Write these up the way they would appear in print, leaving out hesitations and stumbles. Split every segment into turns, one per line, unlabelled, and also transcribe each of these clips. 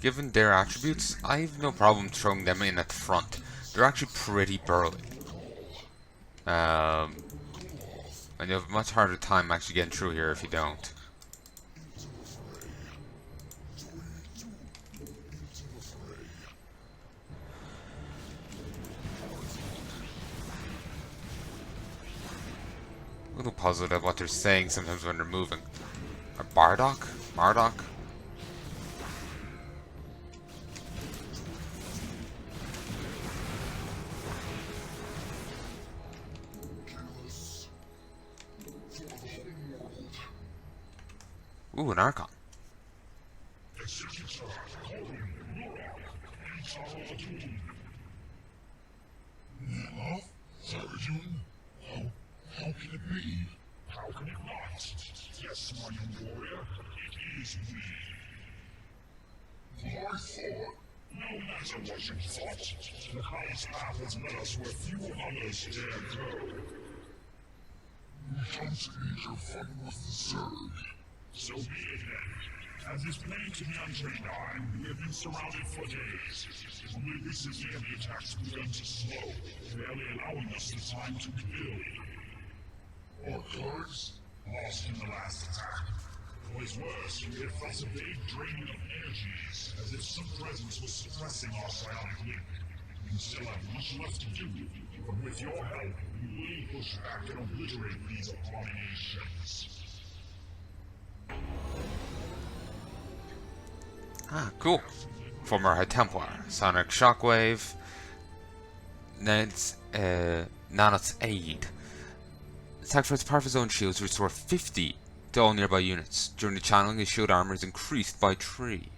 given their attributes, I have no problem throwing them in at the front. They're actually pretty burly. And you have a much harder time actually getting through here if you don't. A little puzzled at what they're saying sometimes when they're moving. A Bardock? Mardock? Ooh, an Archon.
Nannoth? Taeradun? How can it be? How can it not? Yes, my young warrior, it is we. I thought... No matter what you thought, the highest path has led us where few others dare go. You don't need your fun with the Zerg. So be it then. As is plain to the untrained eye, we have been surrounded for days. Only recently have the attacks begun to slow, barely allowing us the time to build. Archives? Lost in the last attack. What is worse, we have felt a vague draining of energies, as if some presence was suppressing our psionic link. We still have much left to do, but with your help, we will push back and obliterate these abominations.
Ah, cool. Former High Templar, Sonic Shockwave, Nannoth's Aid. Sacrifice part of his own shields to restore 50 to all nearby units. During the channeling, his shield armor is increased by 3.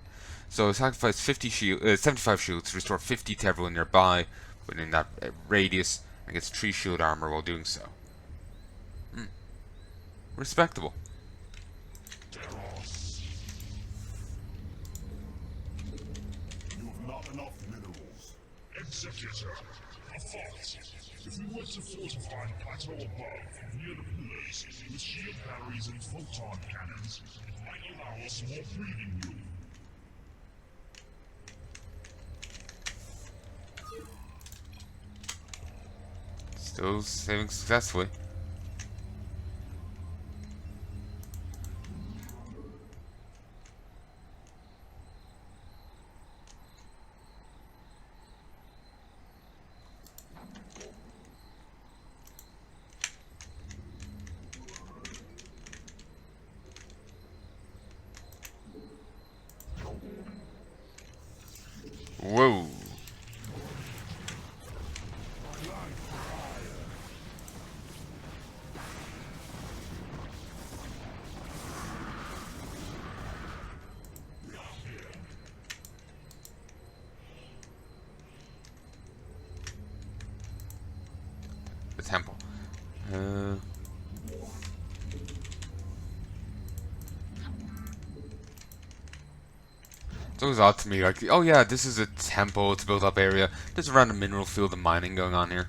So sacrifice 75 shields to restore 50 to everyone nearby within that radius, and gets 3 shield armor while doing so. Respectable.
Executor, a thought. If we were to fortify the plateau above, near the pillars, with shield batteries and photon cannons, it might allow us more breathing room.
Still saving successfully. Whoa. The temple. It's always odd to me, like, oh yeah, this is a temple, it's a built up area. There's a random mineral field of mining going on here.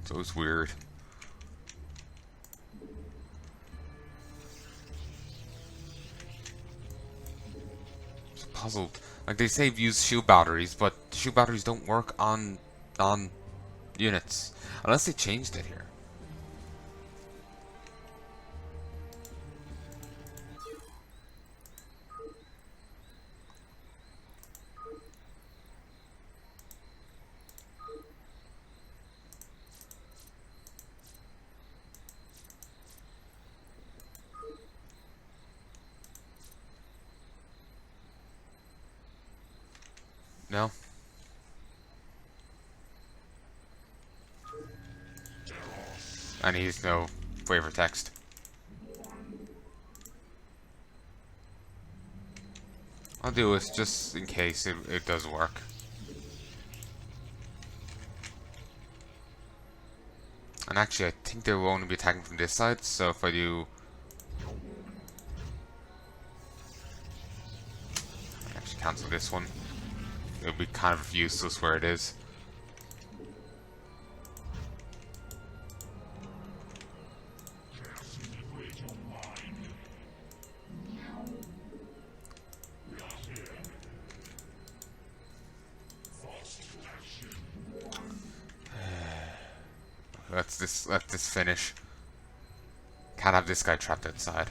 It's always weird. Just puzzled. Like, they say use shield batteries, but shield batteries don't work on units. Unless they changed it here. No? And he's no flavor text. I'll do this just in case it does work. And actually, I think they will only be attacking from this side, so if I do... I actually cancel this one. It'll be kind of useless where it is. let this finish. Can't have this guy trapped outside.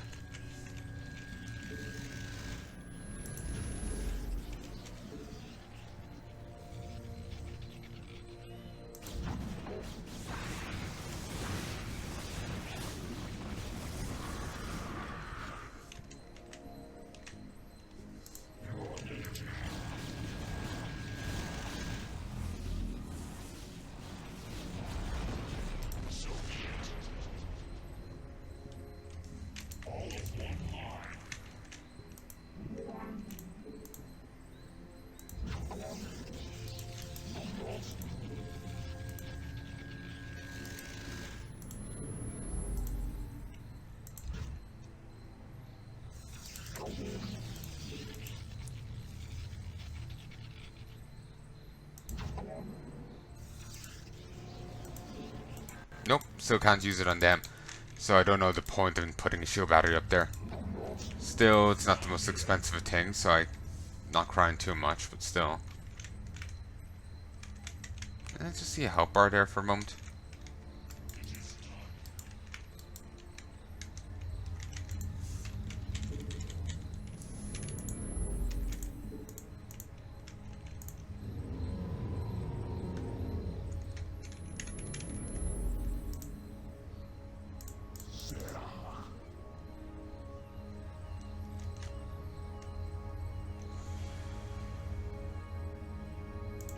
Nope, still can't use it on them. So I don't know the point in putting a shield battery up there. Still, it's not the most expensive of things, so I'm not crying too much, but still. Let's just see a health bar there for a moment.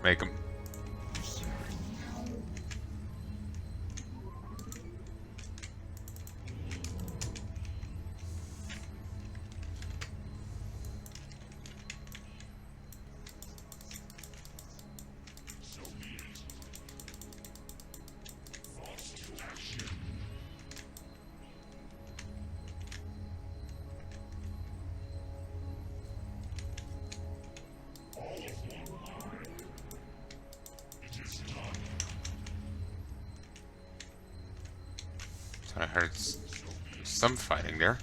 Make them. I heard some fighting there.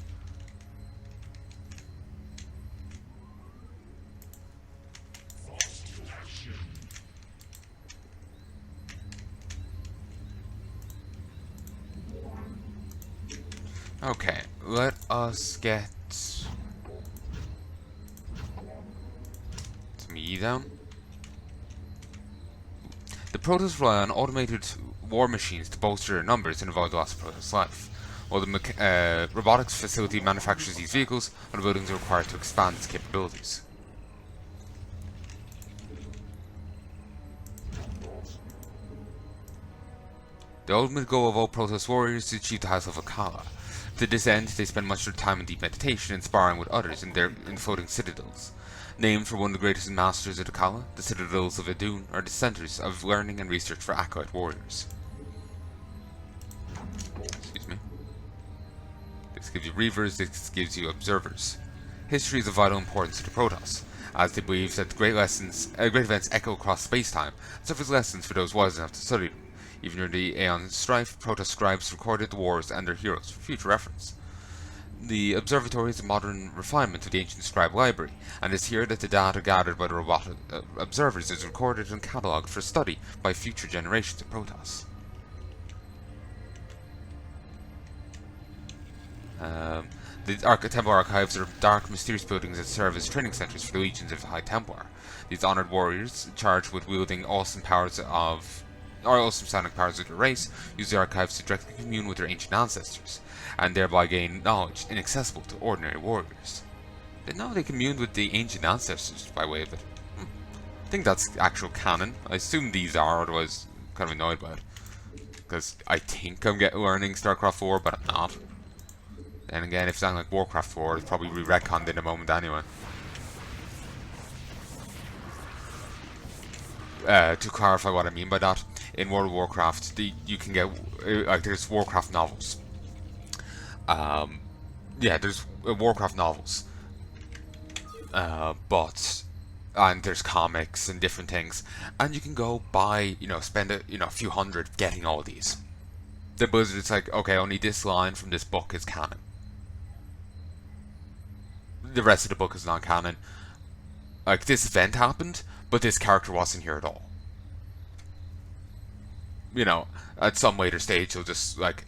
Okay, let us get some E down. The Protoss rely on automated war machines to bolster their numbers and avoid the loss of Protoss life, while the robotics facility manufactures these vehicles, and the buildings are required to expand its capabilities. The ultimate goal of all Protoss warriors is to achieve the highest level of Kala. To this end, they spend much of their time in deep meditation and sparring with others in floating citadels. Named for one of the greatest masters of the Kala, the citadels of Taeradun are the centers of learning and research for acolyte warriors. Excuse me. This gives you reavers, this gives you observers. History is of vital importance to the Protoss, as they believe that great events echo across space-time and serve as lessons for those wise enough to study them. Even during the Aeon strife, Protoss scribes recorded the wars and their heroes for future reference. The observatory is a modern refinement of the ancient scribe library, and it's here that the data gathered by the robotic observers is recorded and catalogued for study by future generations of Protoss. The Templar Archives are dark, mysterious buildings that serve as training centers for the legions of the High Templar. These honored warriors, charged with wielding awesome sonic powers of their race, use the archives to directly commune with their ancient ancestors, and thereby gain knowledge inaccessible to ordinary warriors. Didn't know they communed with the ancient ancestors by way of it. I think that's actual canon. I assume these are, otherwise I'm kind of annoyed by it. Because I think I'm learning StarCraft 4, but I'm not. Then again, if it's something like Warcraft 4, it's probably re-retconned in a moment anyway. To clarify what I mean by that, in World of Warcraft, you can get, there's Warcraft novels. There's Warcraft novels. And there's comics and different things. And you can go buy, spend a few hundred getting all these. The Blizzard, it's like, okay, only this line from this book is canon. The rest of the book is non-canon. Like, this event happened, but this character wasn't here at all. you know, at some later stage he'll just like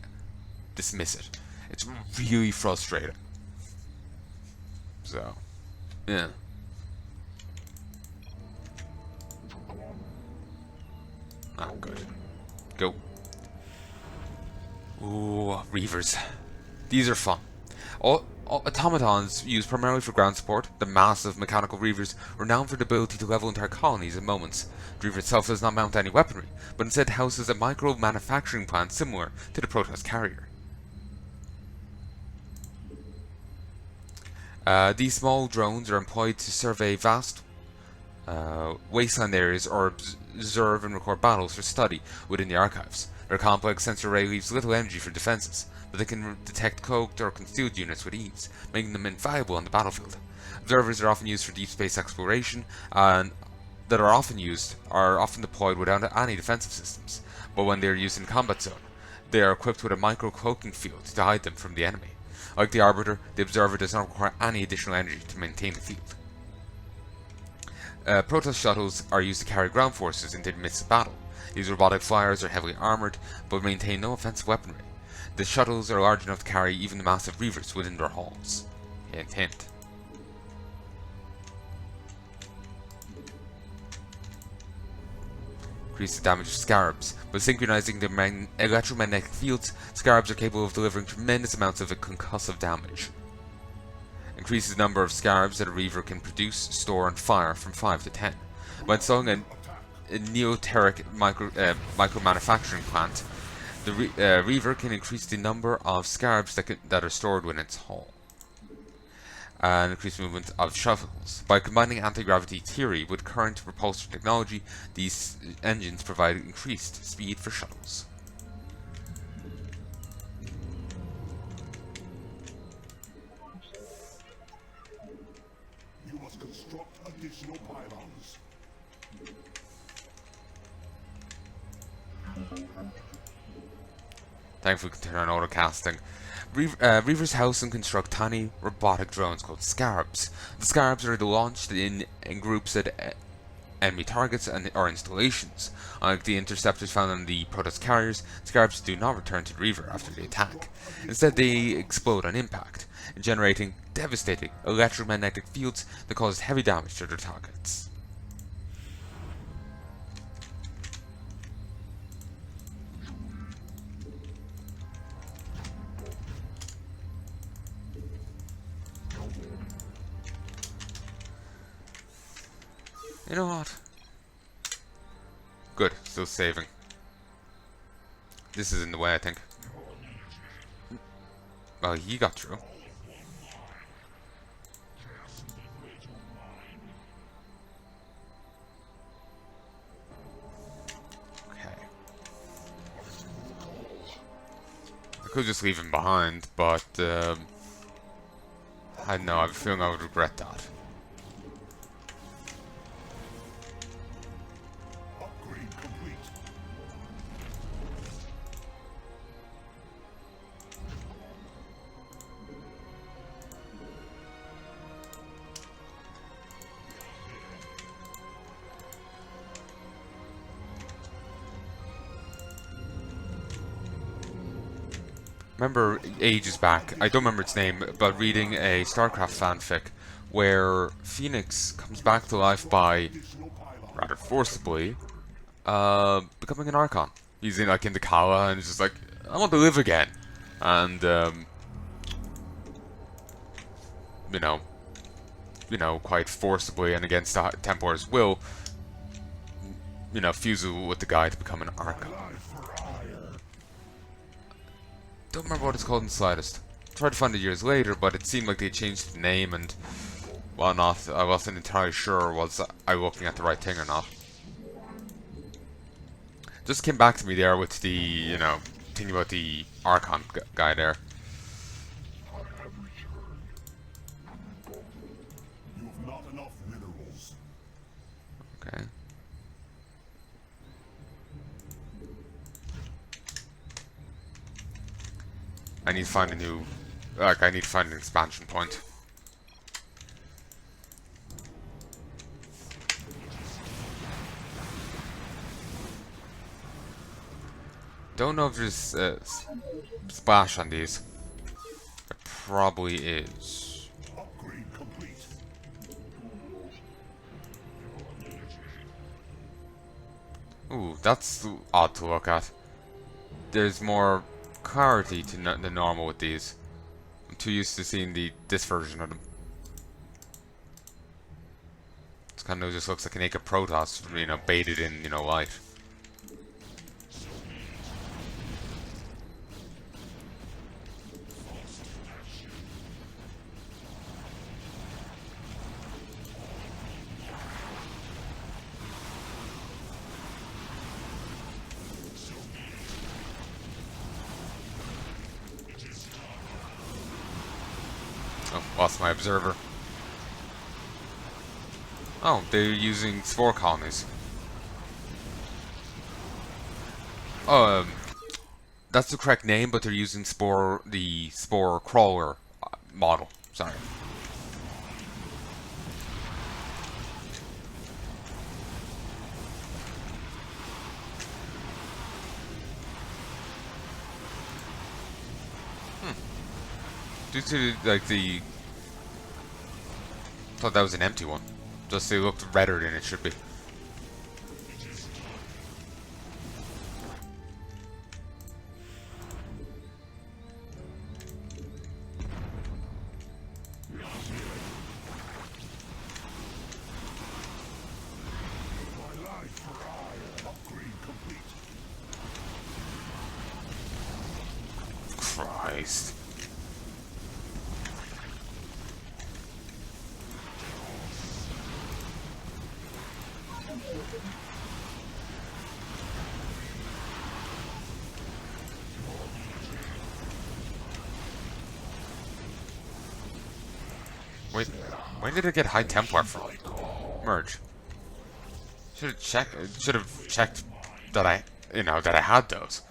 dismiss it. It's really frustrating. So, yeah. Oh, good. Go. Ooh, Reavers. These are fun. All automatons used primarily for ground support, the massive mechanical Reavers, renowned for the ability to level entire colonies in moments. The Reaver itself does not mount any weaponry, but instead houses a micro-manufacturing plant similar to the Protoss carrier. These small drones are employed to survey vast wasteland areas or observe and record battles for study within the archives. Their complex sensor array leaves little energy for defenses, but they can detect cloaked or concealed units with ease, making them invaluable on the battlefield. Observers are often used for deep space exploration, and are often deployed without any defensive systems, but when they are used in combat zone, they are equipped with a micro-cloaking field to hide them from the enemy. Like the Arbiter, the Observer does not require any additional energy to maintain the field. Protoss shuttles are used to carry ground forces into the midst of battle. These robotic flyers are heavily armoured, but maintain no offensive weaponry. The shuttles are large enough to carry even the massive Reavers within their hulls. Hint, hint. Increase the damage of Scarabs. By synchronizing their electromagnetic fields, Scarabs are capable of delivering tremendous amounts of concussive damage. Increases the number of Scarabs that a Reaver can produce, store, and fire from 5 to 10. When installing a neoteric micro-manufacturing plant, the Reaver can increase the number of Scarabs that are stored within its hull, and increase movement of shuttles. By combining anti-gravity theory with current repulsor technology, these engines provide increased speed for shuttles.
You must construct additional pylons.
Thankfully, we can turn on autocasting. Reavers house and construct tiny robotic drones called Scarabs. The Scarabs are launched in groups at enemy targets or installations. Unlike the interceptors found on the Protoss carriers, Scarabs do not return to the Reaver after the attack. Instead, they explode on impact, generating devastating electromagnetic fields that cause heavy damage to their targets. You know what? Good, still saving. This is in the way, I think. Well, he got through. Okay. I could just leave him behind, but I don't know, I have a feeling I would regret that. Remember ages back, I don't remember its name, but reading a StarCraft fanfic where Phoenix comes back to life by, rather forcibly, becoming an Archon. He's in the Kala and he's just like, I want to live again. And quite forcibly and against the Templars' will, fusel with the guy to become an Archon. Don't remember what it's called in the slightest. Tried to find it years later, but it seemed like they changed the name and whatnot. I wasn't entirely sure was I looking at the right thing or not. Just came back to me there with the, thing about the Archon guy there.
You have not enough minerals.
Okay. I need to find a new, I need to find an expansion point. don't know if there's splash on these. There probably is.
Upgrade complete.
Ooh, that's odd to look at. There's more clarity to than normal with these. I'm too used to seeing this version of them. It kind of just looks like an naked Protoss, you know, baited in, you know, light. Oh, lost my observer. Oh, they're using spore colonies. Oh, that's the correct name, but they're using the spore crawler model. Sorry. Due to like the, thought that was an empty one. Just they looked redder than it should be. Christ. Wait, where did it get High Templar from? Merge. Should have checked that that I had those.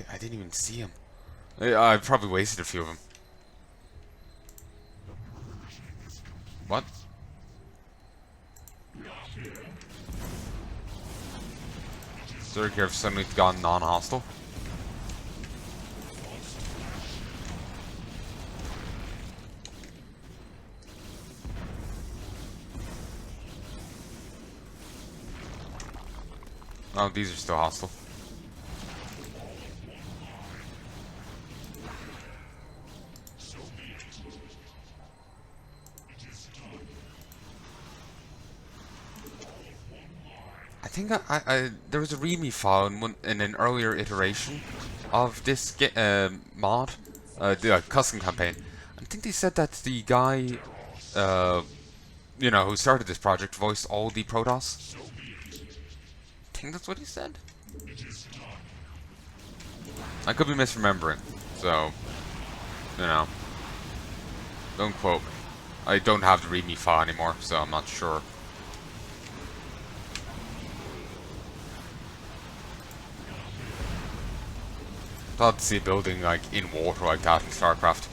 I didn't even see him. I probably wasted a few of them. What? Zerg have suddenly gone non-hostile. Oh, these are still hostile. I think there was a README file in an earlier iteration of this mod, the custom campaign. I think they said that the guy, who started this project voiced all the Protoss. I think that's what he said. I could be misremembering, so, don't quote me. I don't have the README file anymore, so I'm not sure. Thought to see a building like in water like that in StarCraft.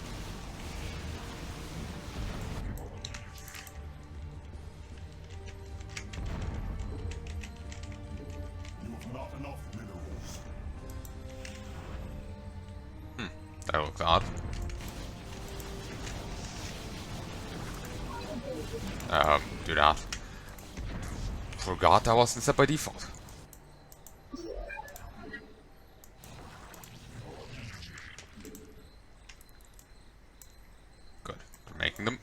You have not enough minerals.
That looks odd. Do that. Forgot that wasn't set by default. Good. We're making them.